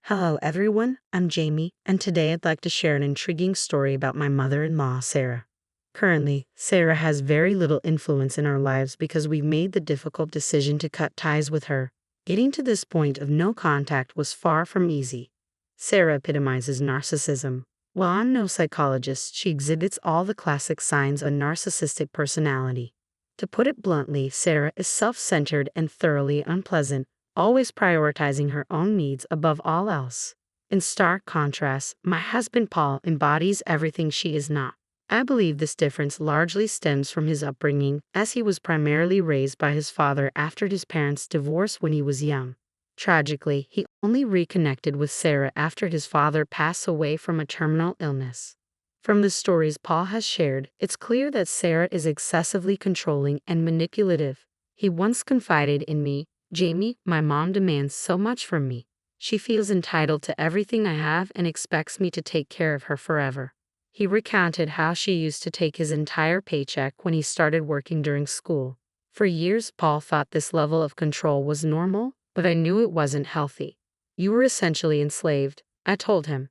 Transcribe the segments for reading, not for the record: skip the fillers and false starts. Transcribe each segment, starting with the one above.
Hello, everyone. I'm Jamie, and today I'd like to share an intriguing story about my mother in law, Sarah. Currently, Sarah has very little influence in our lives because we've made the difficult decision to cut ties with her. Getting to this point of no contact was far from easy. Sarah epitomizes narcissism. While I'm no psychologist, she exhibits all the classic signs of a narcissistic personality. To put it bluntly, Sarah is self-centered and thoroughly unpleasant, always prioritizing her own needs above all else. In stark contrast, my husband Paul embodies everything she is not. I believe this difference largely stems from his upbringing, as he was primarily raised by his father after his parents' divorce when he was young. Tragically, he only reconnected with Sarah after his father passed away from a terminal illness. From the stories Paul has shared, it's clear that Sarah is excessively controlling and manipulative. He once confided in me, "Jamie, my mom demands so much from me. She feels entitled to everything I have and expects me to take care of her forever." He recounted how she used to take his entire paycheck when he started working during school. For years, Paul thought this level of control was normal, but I knew it wasn't healthy. "You were essentially enslaved," I told him.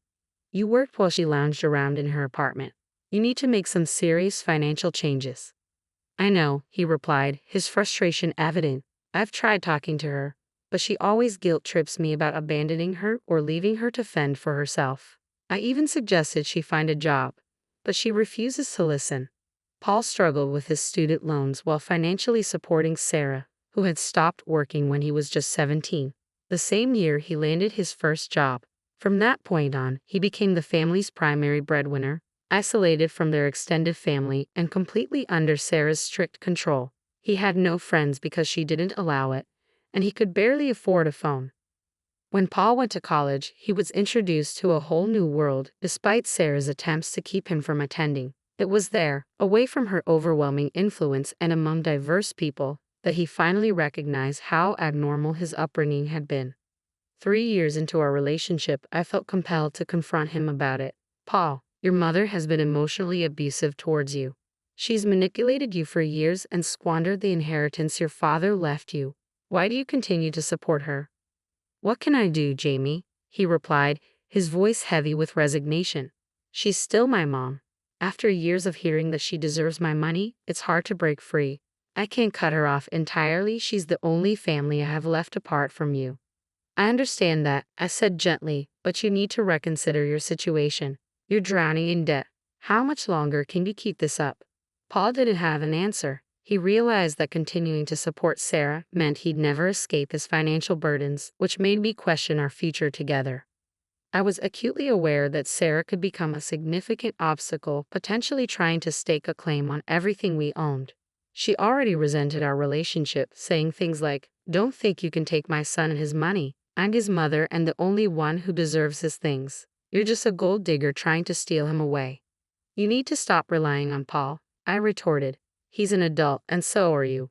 "You worked while she lounged around in her apartment. You need to make some serious financial changes." "I know," he replied, his frustration evident. "I've tried talking to her, but she always guilt trips me about abandoning her or leaving her to fend for herself. I even suggested she find a job, but she refuses to listen." Paul struggled with his student loans while financially supporting Sarah, who had stopped working when he was just 17. The same year, he landed his first job. From that point on, he became the family's primary breadwinner, isolated from their extended family and completely under Sarah's strict control. He had no friends because she didn't allow it, and he could barely afford a phone. When Paul went to college, he was introduced to a whole new world, despite Sarah's attempts to keep him from attending. It was there, away from her overwhelming influence and among diverse people, that he finally recognized how abnormal his upbringing had been. 3 years into our relationship, I felt compelled to confront him about it. "Paul, your mother has been emotionally abusive towards you. She's manipulated you for years and squandered the inheritance your father left you. Why do you continue to support her?" "What can I do, Jamie?" he replied, his voice heavy with resignation. "She's still my mom. After years of hearing that she deserves my money, it's hard to break free. I can't cut her off entirely. She's the only family I have left apart from you." "I understand that," I said gently, "but you need to reconsider your situation. You're drowning in debt. How much longer can you keep this up?" Paul didn't have an answer. He realized that continuing to support Sarah meant he'd never escape his financial burdens, which made me question our future together. I was acutely aware that Sarah could become a significant obstacle, potentially trying to stake a claim on everything we owned. She already resented our relationship, saying things like, "Don't think you can take my son and his money. I'm his mother and the only one who deserves his things. You're just a gold digger trying to steal him away." "You need to stop relying on Paul," I retorted. "He's an adult, and so are you.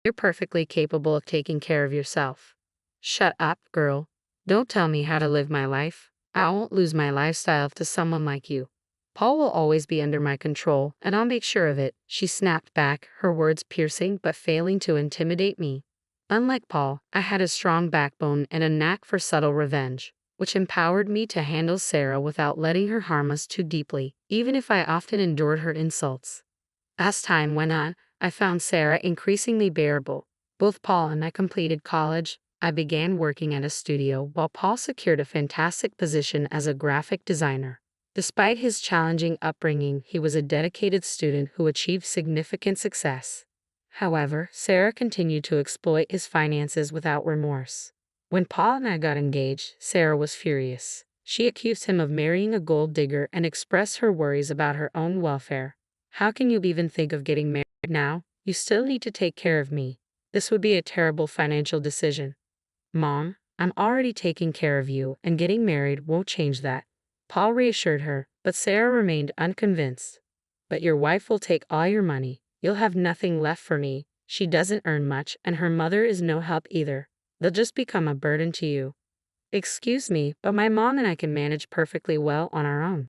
You're perfectly capable of taking care of yourself." "Shut up, girl. Don't tell me how to live my life. I won't lose my lifestyle to someone like you. Paul will always be under my control, and I'll make sure of it," she snapped back, her words piercing but failing to intimidate me. Unlike Paul, I had a strong backbone and a knack for subtle revenge, which empowered me to handle Sarah without letting her harm us too deeply, even if I often endured her insults. As time went on, I found Sarah increasingly bearable. Both Paul and I completed college. I began working at a studio while Paul secured a fantastic position as a graphic designer. Despite his challenging upbringing, he was a dedicated student who achieved significant success. However, Sarah continued to exploit his finances without remorse. When Paul and I got engaged, Sarah was furious. She accused him of marrying a gold digger and expressed her worries about her own welfare. "How can you even think of getting married now? You still need to take care of me. This would be a terrible financial decision." "Mom, I'm already taking care of you, and getting married won't change that," Paul reassured her, but Sarah remained unconvinced. "But your wife will take all your money. You'll have nothing left for me. She doesn't earn much, and her mother is no help either. They'll just become a burden to you." "Excuse me, but my mom and I can manage perfectly well on our own."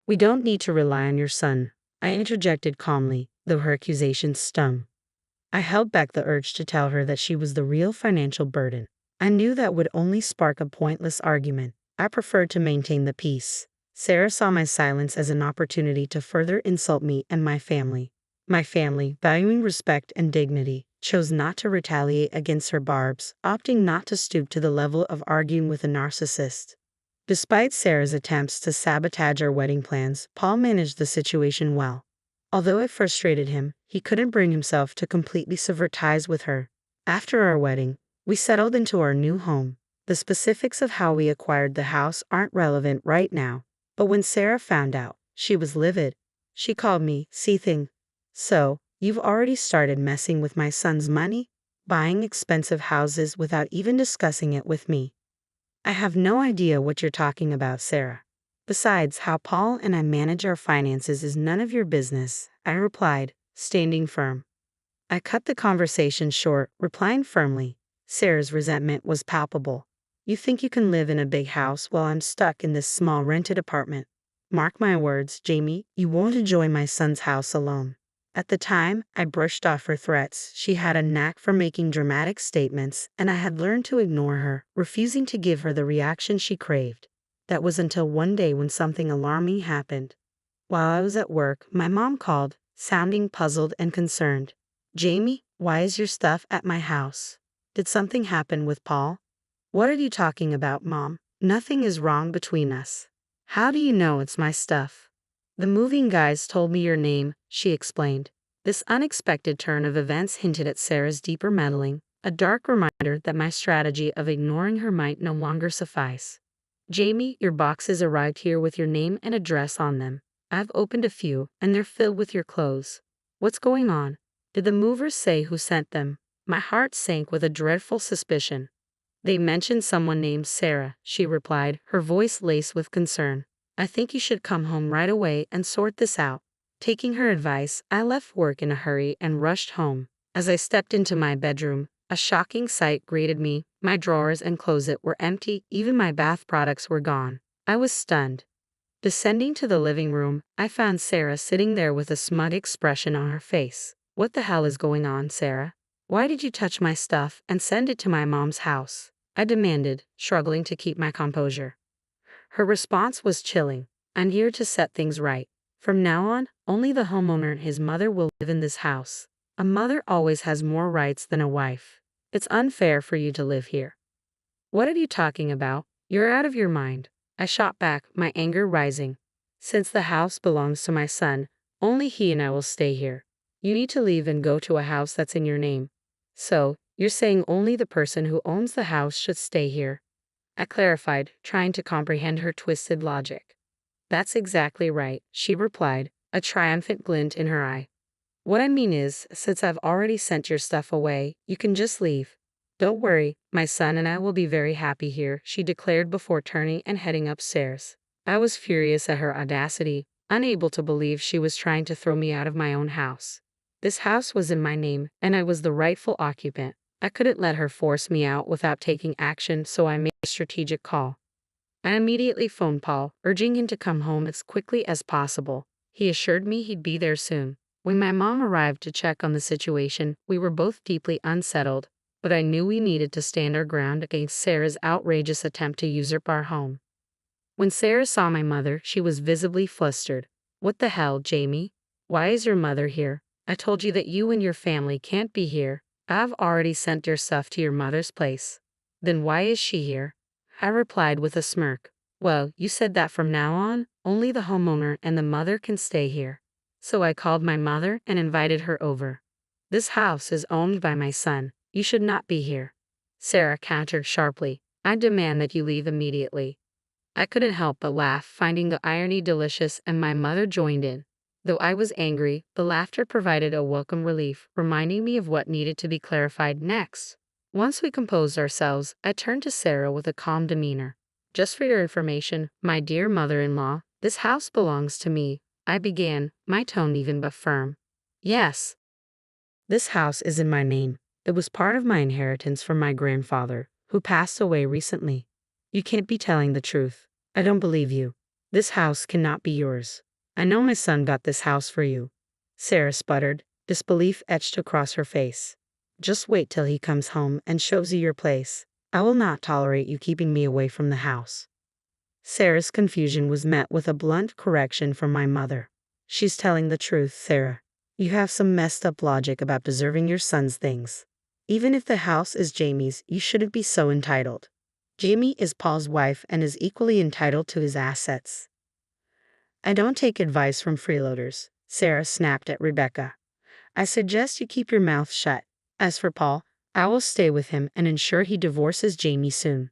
"We don't need to rely on your son," I interjected calmly, though her accusations stung. I held back the urge to tell her that she was the real financial burden. I knew that would only spark a pointless argument. I preferred to maintain the peace. Sarah saw my silence as an opportunity to further insult me and my family. My family, valuing respect and dignity, chose not to retaliate against her barbs, opting not to stoop to the level of arguing with a narcissist. Despite Sarah's attempts to sabotage our wedding plans, Paul managed the situation well. Although it frustrated him, he couldn't bring himself to completely sever ties with her. After our wedding, we settled into our new home. The specifics of how we acquired the house aren't relevant right now, but when Sarah found out, she was livid. She called me seething. So, you've already started messing with my son's money? Buying expensive houses without even discussing it with me? I have no idea what you're talking about, Sarah. Besides, how Paul and I manage our finances is none of your business, I replied, standing firm. I cut the conversation short, replying firmly. Sarah's resentment was palpable. You think you can live in a big house while I'm stuck in this small rented apartment? Mark my words, Jamie, you won't enjoy my son's house alone. At the time, I brushed off her threats. She had a knack for making dramatic statements, and I had learned to ignore her, refusing to give her the reaction she craved. That was until one day when something alarming happened. While I was at work, my mom called, sounding puzzled and concerned. Jamie, why is your stuff at my house? Did something happen with Paul? What are you talking about, Mom? Nothing is wrong between us. How do you know it's my stuff? The moving guys told me your name, she explained. This unexpected turn of events hinted at Sarah's deeper meddling, a dark reminder that my strategy of ignoring her might no longer suffice. Jamie, your boxes arrived here with your name and address on them. I've opened a few, and they're filled with your clothes. What's going on? Did the movers say who sent them? My heart sank with a dreadful suspicion. They mentioned someone named Sarah, she replied, her voice laced with concern. I think you should come home right away and sort this out. Taking her advice, I left work in a hurry and rushed home. As I stepped into my bedroom, a shocking sight greeted me. My drawers and closet were empty, even my bath products were gone. I was stunned. Descending to the living room, I found Sarah sitting there with a smug expression on her face. What the hell is going on, Sarah? Why did you touch my stuff and send it to my mom's house? I demanded, struggling to keep my composure. Her response was chilling. I'm here to set things right. From now on, only the homeowner and his mother will live in this house. A mother always has more rights than a wife. It's unfair for you to live here. What are you talking about? You're out of your mind. I shot back, my anger rising. Since the house belongs to my son, only he and I will stay here. You need to leave and go to a house that's in your name. So, you're saying only the person who owns the house should stay here? I clarified, trying to comprehend her twisted logic. That's exactly right, she replied, a triumphant glint in her eye. What I mean is, since I've already sent your stuff away, you can just leave. Don't worry, my son and I will be very happy here, she declared before turning and heading upstairs. I was furious at her audacity, unable to believe she was trying to throw me out of my own house. This house was in my name, and I was the rightful occupant. I couldn't let her force me out without taking action, so I made a strategic call. I immediately phoned Paul, urging him to come home as quickly as possible. He assured me he'd be there soon. When my mom arrived to check on the situation, we were both deeply unsettled, but I knew we needed to stand our ground against Sarah's outrageous attempt to usurp our home. When Sarah saw my mother, she was visibly flustered. What the hell, Jamie? Why is your mother here? I told you that you and your family can't be here. I've already sent your stuff to your mother's place. Then why is she here? I replied with a smirk. Well, you said that from now on, only the homeowner and the mother can stay here. So I called my mother and invited her over. This house is owned by my son. You should not be here. Sarah countered sharply. I demand that you leave immediately. I couldn't help but laugh, finding the irony delicious, and my mother joined in. Though I was angry, the laughter provided a welcome relief, reminding me of what needed to be clarified next. Once we composed ourselves, I turned to Sarah with a calm demeanor. Just for your information, my dear mother-in-law, this house belongs to me, I began, my tone even but firm. Yes. This house is in my name. It was part of my inheritance from my grandfather, who passed away recently. You can't be telling the truth. I don't believe you. This house cannot be yours. I know my son got this house for you. Sarah sputtered, disbelief etched across her face. Just wait till he comes home and shows you your place. I will not tolerate you keeping me away from the house. Sarah's confusion was met with a blunt correction from my mother. She's telling the truth, Sarah. You have some messed up logic about deserving your son's things. Even if the house is Jamie's, you shouldn't be so entitled. Jamie is Paul's wife and is equally entitled to his assets. I don't take advice from freeloaders, Sarah snapped at Rebecca. I suggest you keep your mouth shut. As for Paul, I will stay with him and ensure he divorces Jamie soon.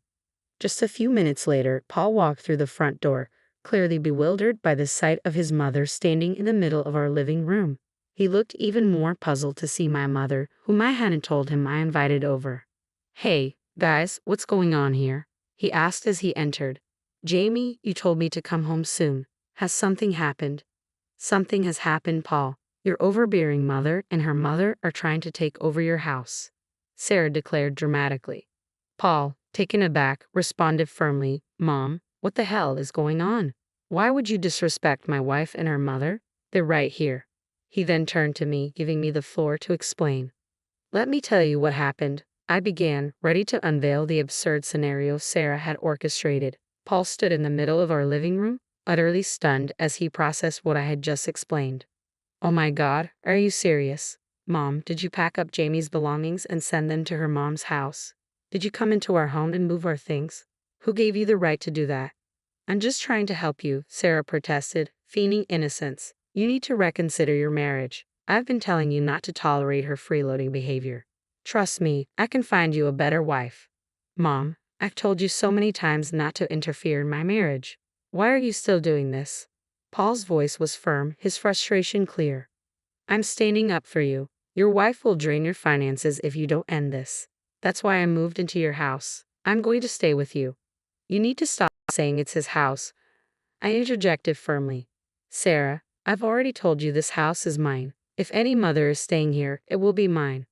Just a few minutes later, Paul walked through the front door, clearly bewildered by the sight of his mother standing in the middle of our living room. He looked even more puzzled to see my mother, whom I hadn't told him I invited over. Hey, guys, what's going on here? He asked as he entered. Jamie, you told me to come home soon. Has something happened? Something has happened, Paul. Your overbearing mother and her mother are trying to take over your house, Sarah declared dramatically. Paul, taken aback, responded firmly, Mom, what the hell is going on? Why would you disrespect my wife and her mother? They're right here. He then turned to me, giving me the floor to explain. Let me tell you what happened, I began, ready to unveil the absurd scenario Sarah had orchestrated. Paul stood in the middle of our living room, utterly stunned as he processed what I had just explained. Oh my God, are you serious? Mom, did you pack up Jamie's belongings and send them to her mom's house? Did you come into our home and move our things? Who gave you the right to do that? I'm just trying to help you, Sarah protested, feigning innocence. You need to reconsider your marriage. I've been telling you not to tolerate her freeloading behavior. Trust me, I can find you a better wife. Mom, I've told you so many times not to interfere in my marriage. Why are you still doing this? Paul's voice was firm, his frustration clear. I'm standing up for you. Your wife will drain your finances if you don't end this. That's why I moved into your house. I'm going to stay with you. You need to stop saying it's his house. I interjected firmly. Sarah, I've already told you this house is mine. If any mother is staying here, it will be mine.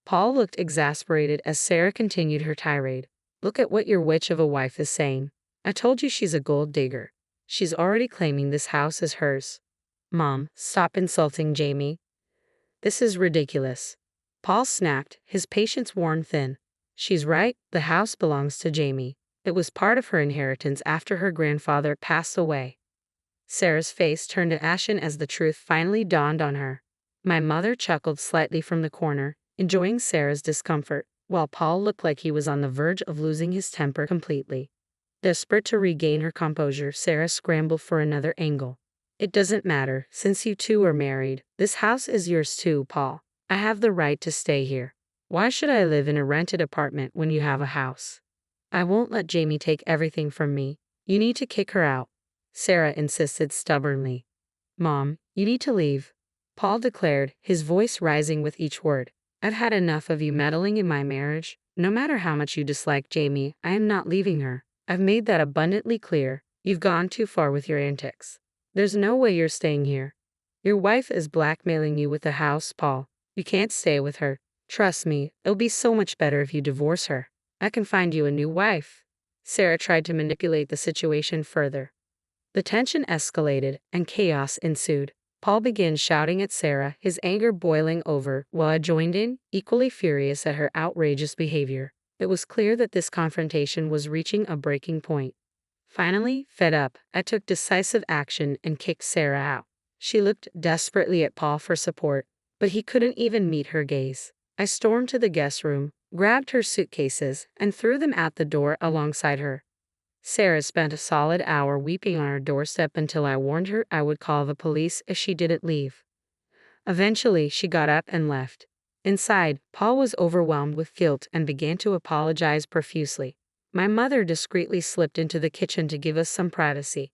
Paul looked exasperated as Sarah continued her tirade. Look at what your witch of a wife is saying. I told you she's a gold digger. She's already claiming this house is hers. Mom, stop insulting Jamie. This is ridiculous. Paul snapped, his patience worn thin. She's right, the house belongs to Jamie. It was part of her inheritance after her grandfather passed away. Sarah's face turned ashen as the truth finally dawned on her. My mother chuckled slightly from the corner, enjoying Sarah's discomfort, while Paul looked like he was on the verge of losing his temper completely. Desperate to regain her composure, Sarah scrambled for another angle. It doesn't matter, since you two are married. This house is yours too, Paul. I have the right to stay here. Why should I live in a rented apartment when you have a house? I won't let Jamie take everything from me. You need to kick her out, Sarah insisted stubbornly. Mom, you need to leave, Paul declared, his voice rising with each word. I've had enough of you meddling in my marriage. No matter how much you dislike Jamie, I am not leaving her. I've made that abundantly clear. You've gone too far with your antics. There's no way you're staying here. Your wife is blackmailing you with the house, Paul. You can't stay with her. Trust me, it'll be so much better if you divorce her. I can find you a new wife. Sarah tried to manipulate the situation further. The tension escalated, and chaos ensued. Paul began shouting at Sarah, his anger boiling over, while I joined in, equally furious at her outrageous behavior. It was clear that this confrontation was reaching a breaking point. Finally, fed up, I took decisive action and kicked Sarah out. She looked desperately at Paul for support, but he couldn't even meet her gaze. I stormed to the guest room, grabbed her suitcases, and threw them out the door alongside her. Sarah spent a solid hour weeping on our doorstep until I warned her I would call the police if she didn't leave. Eventually, she got up and left. Inside, Paul was overwhelmed with guilt and began to apologize profusely. My mother discreetly slipped into the kitchen to give us some privacy.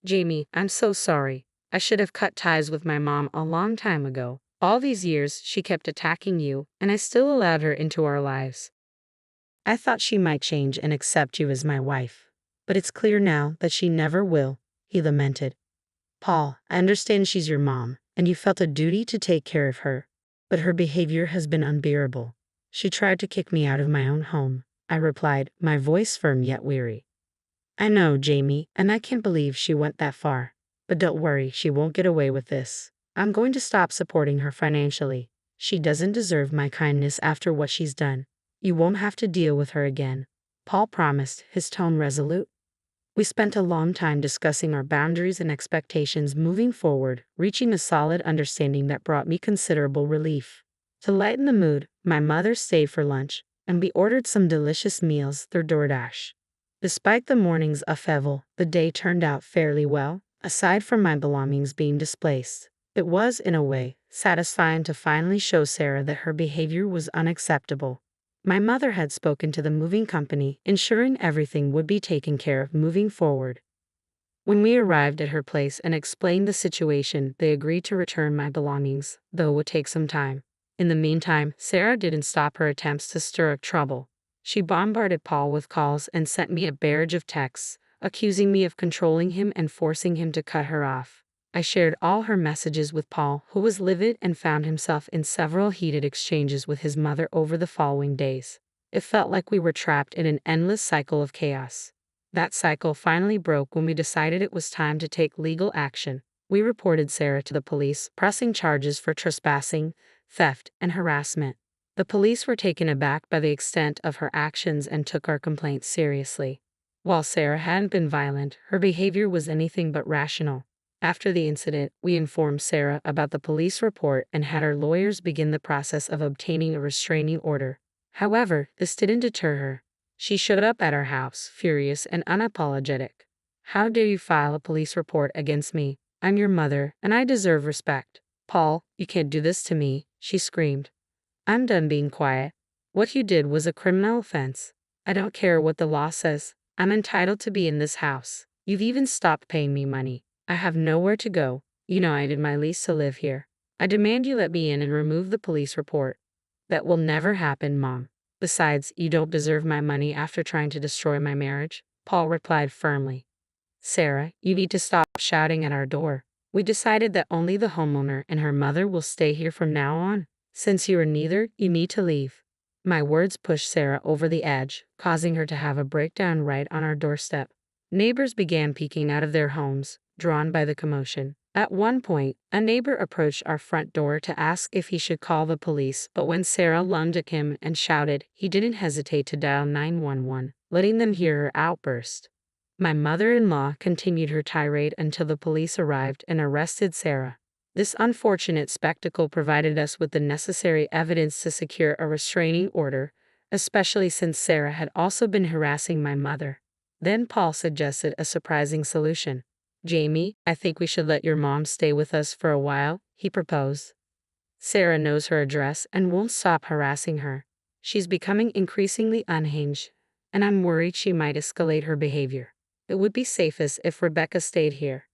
Jamie, I'm so sorry. I should have cut ties with my mom a long time ago. All these years, she kept attacking you, and I still allowed her into our lives. I thought she might change and accept you as my wife. But it's clear now that she never will, he lamented. Paul, I understand she's your mom, and you felt a duty to take care of her. But her behavior has been unbearable. She tried to kick me out of my own home, I replied, my voice firm yet weary. I know, Jamie, and I can't believe she went that far. But don't worry, she won't get away with this. I'm going to stop supporting her financially. She doesn't deserve my kindness after what she's done. You won't have to deal with her again. Paul promised, his tone resolute. We spent a long time discussing our boundaries and expectations moving forward, reaching a solid understanding that brought me considerable relief. To lighten the mood, my mother stayed for lunch, and we ordered some delicious meals through DoorDash. Despite the morning's upheaval, the day turned out fairly well, aside from my belongings being displaced. It was, in a way, satisfying to finally show Sarah that her behavior was unacceptable. My mother had spoken to the moving company, ensuring everything would be taken care of moving forward. When we arrived at her place and explained the situation, they agreed to return my belongings, though it would take some time. In the meantime, Sarah didn't stop her attempts to stir up trouble. She bombarded Paul with calls and sent me a barrage of texts, accusing me of controlling him and forcing him to cut her off. I shared all her messages with Paul, who was livid and found himself in several heated exchanges with his mother over the following days. It felt like we were trapped in an endless cycle of chaos. That cycle finally broke when we decided it was time to take legal action. We reported Sarah to the police, pressing charges for trespassing, theft, and harassment. The police were taken aback by the extent of her actions and took our complaint seriously. While Sarah hadn't been violent, her behavior was anything but rational. After the incident, we informed Sarah about the police report and had our lawyers begin the process of obtaining a restraining order. However, this didn't deter her. She showed up at our house, furious and unapologetic. "How dare you file a police report against me? I'm your mother, and I deserve respect." "Paul, you can't do this to me," she screamed. "I'm done being quiet. What you did was a criminal offense. I don't care what the law says. I'm entitled to be in this house. You've even stopped paying me money. I have nowhere to go. You know I did my lease to live here. I demand you let me in and remove the police report." "That will never happen, Mom. Besides, you don't deserve my money after trying to destroy my marriage," Paul replied firmly. "Sarah, you need to stop shouting at our door. We decided that only the homeowner and her mother will stay here from now on. Since you are neither, you need to leave." My words pushed Sarah over the edge, causing her to have a breakdown right on our doorstep. Neighbors began peeking out of their homes, drawn by the commotion. At one point, a neighbor approached our front door to ask if he should call the police, but when Sarah lunged at him and shouted, he didn't hesitate to dial 911, letting them hear her outburst. My mother-in-law continued her tirade until the police arrived and arrested Sarah. This unfortunate spectacle provided us with the necessary evidence to secure a restraining order, especially since Sarah had also been harassing my mother. Then Paul suggested a surprising solution. "Jamie, I think we should let your mom stay with us for a while," he proposed. "Sarah knows her address and won't stop harassing her. She's becoming increasingly unhinged, and I'm worried she might escalate her behavior. It would be safest if Rebecca stayed here."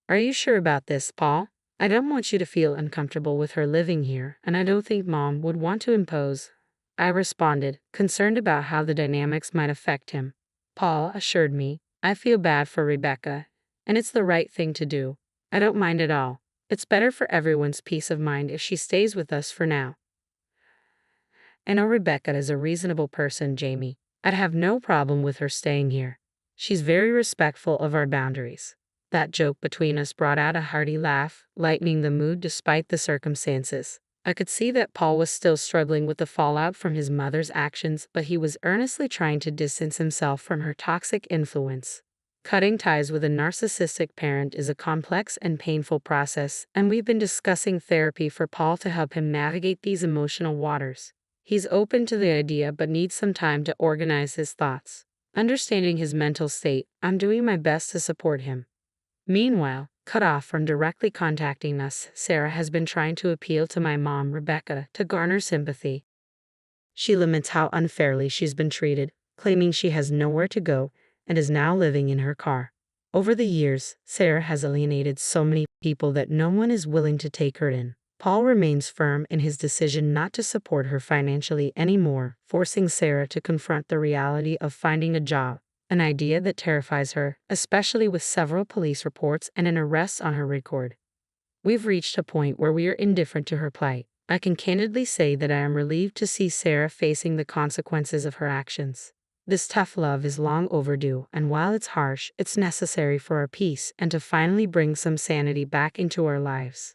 "Are you sure about this, Paul? I don't want you to feel uncomfortable with her living here, and I don't think Mom would want to impose," I responded, concerned about how the dynamics might affect him. Paul assured me, "I feel bad for Rebecca, and it's the right thing to do. I don't mind at all. It's better for everyone's peace of mind if she stays with us for now." "I know Rebecca is a reasonable person, Jamie. I'd have no problem with her staying here. She's very respectful of our boundaries." That joke between us brought out a hearty laugh, lightening the mood despite the circumstances. I could see that Paul was still struggling with the fallout from his mother's actions, but he was earnestly trying to distance himself from her toxic influence. Cutting ties with a narcissistic parent is a complex and painful process, and we've been discussing therapy for Paul to help him navigate these emotional waters. He's open to the idea but needs some time to organize his thoughts. Understanding his mental state, I'm doing my best to support him. Meanwhile, cut off from directly contacting us, Sarah has been trying to appeal to my mom, Rebecca, to garner sympathy. She laments how unfairly she's been treated, claiming she has nowhere to go and is now living in her car. Over the years, Sarah has alienated so many people that no one is willing to take her in. Paul remains firm in his decision not to support her financially anymore, forcing Sarah to confront the reality of finding a job, an idea that terrifies her, especially with several police reports and an arrest on her record. We've reached a point where we are indifferent to her plight. I can candidly say that I am relieved to see Sarah facing the consequences of her actions. This tough love is long overdue, and while it's harsh, it's necessary for our peace and to finally bring some sanity back into our lives.